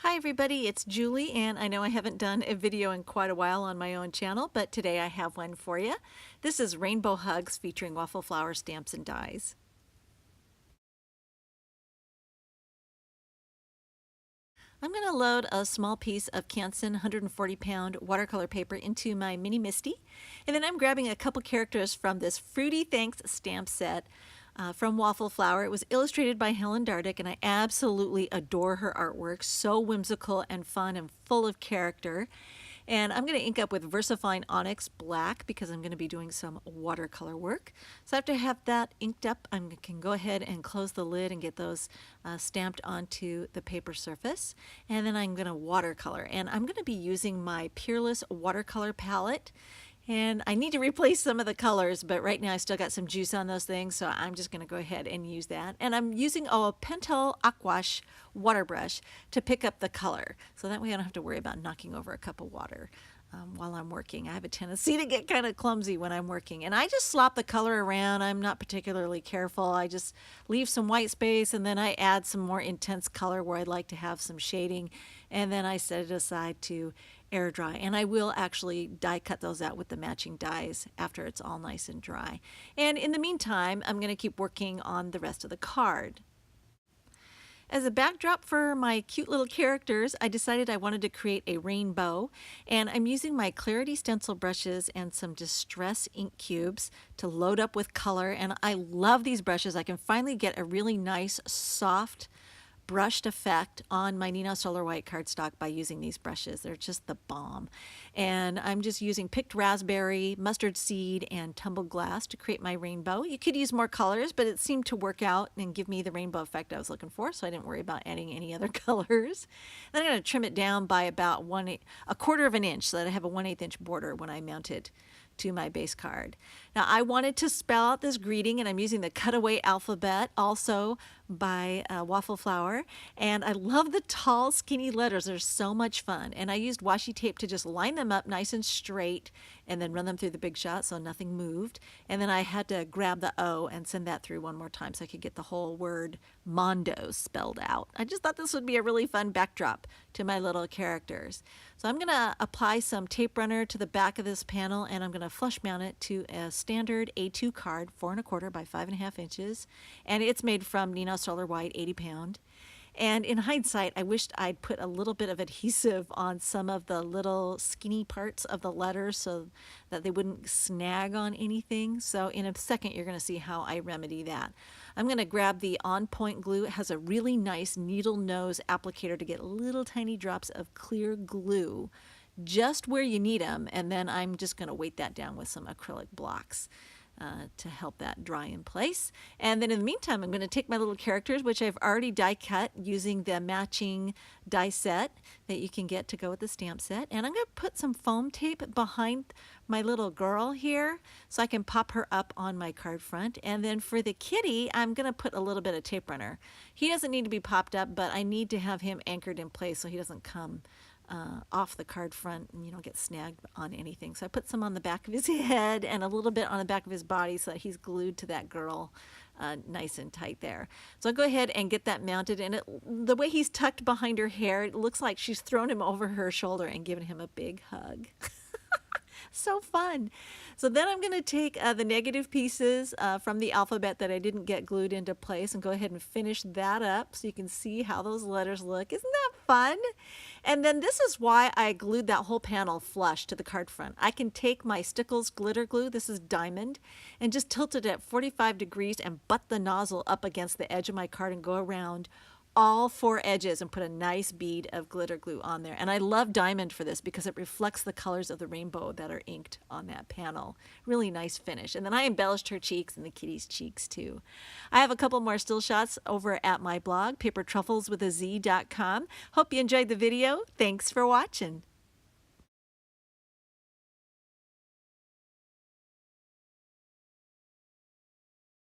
Hi everybody, it's Julie, and I know I haven't done a video in quite a while on my own channel, but today I have one for you. This is Rainbow Hugs featuring waffle flower stamps and dies. I'm going to load a small piece of Canson 140-pound watercolor paper into my Mini Misty, and then I'm grabbing a couple characters from this Fruity Thanks stamp set from Waffle Flower. It was illustrated by Helen Dardick, and I absolutely adore her artwork. So whimsical and fun and full of character. And I'm going to ink up with VersaFine Onyx Black because I'm going to be doing some watercolor work. So after I have that inked up, I can go ahead and close the lid and get those stamped onto the paper surface. And then I'm going to watercolor. And I'm going to be using my Peerless watercolor palette. And I need to replace some of the colors, but right now I still got some juice on those things, so I'm just going to go ahead and use that. And I'm using a Pentel Aquash water brush to pick up the color, so that way I don't have to worry about knocking over a cup of water while I'm working. I have a tendency to get kind of clumsy when I'm working, and I just slop the color around. I'm not particularly careful. I just leave some white space, and then I add some more intense color where I'd like to have some shading, and then I set it aside to air dry. And I will actually die cut those out with the matching dies after it's all nice and dry. And in the meantime, I'm going to keep working on the rest of the card. As a backdrop for my cute little characters, I decided I wanted to create a rainbow, and I'm using my Clarity stencil brushes and some Distress ink cubes to load up with color. And I love these brushes. I can finally get a really nice, soft, brushed effect on my Nino Solar White cardstock by using these brushes. They're just the bomb. And I'm just using picked raspberry, mustard seed, and tumbled glass to create my rainbow. You could use more colors, but it seemed to work out and give me the rainbow effect I was looking for, so I didn't worry about adding any other colors. Then I'm going to trim it down by about a quarter of an inch so that I have a 1/8 inch border when I mount it to my base card. Now I wanted to spell out this greeting, and I'm using the Cutaway Alphabet, also by Waffle Flower, and I love the tall skinny letters. They're so much fun, and I used washi tape to just line them up nice and straight and then run them through the Big Shot so nothing moved. And then I had to grab the O and send that through one more time so I could get the whole word Mondo spelled out. I just thought this would be a really fun backdrop to my little characters. So I'm going to apply some tape runner to the back of this panel, and I'm going to flush mount it to a standard A2 card, 4 1/4 by 5.5 inches, and it's made from Nino Solar White 80-pound. And in hindsight, I wished I'd put a little bit of adhesive on some of the little skinny parts of the letters so that they wouldn't snag on anything. So in a second, you're going to see how I remedy that. I'm going to grab the On Point glue. It has a really nice needle nose applicator to get little tiny drops of clear glue just where you need them. And then I'm just going to weight that down with some acrylic blocks to help that dry in place. And then in the meantime, I'm going to take my little characters, which I've already die cut using the matching die set that you can get to go with the stamp set. And I'm going to put some foam tape behind my little girl here so I can pop her up on my card front. And then for the kitty, I'm going to put a little bit of tape runner. He doesn't need to be popped up, but I need to have him anchored in place so he doesn't come off the card front and you don't get snagged on anything. So I put some on the back of his head and a little bit on the back of his body so that he's glued to that girl nice and tight there. So I'll go ahead and get that mounted, and the way he's tucked behind her hair, it looks like she's thrown him over her shoulder and given him a big hug. So fun. So then I'm going to take the negative pieces from the alphabet that I didn't get glued into place and go ahead and finish that up so you can see how those letters look. Isn't that fun? And then this is why I glued that whole panel flush to the card front. I can take my Stickles glitter glue, this is diamond, and just tilt it at 45 degrees and butt the nozzle up against the edge of my card and go around all 4 edges and put a nice bead of glitter glue on there. And I love diamond for this because it reflects the colors of the rainbow that are inked on that panel. Really nice finish. And then I embellished her cheeks and the kitty's cheeks too. I have a couple more still shots over at my blog, papertruffleswithaz.com. Hope you enjoyed the video. Thanks for watching.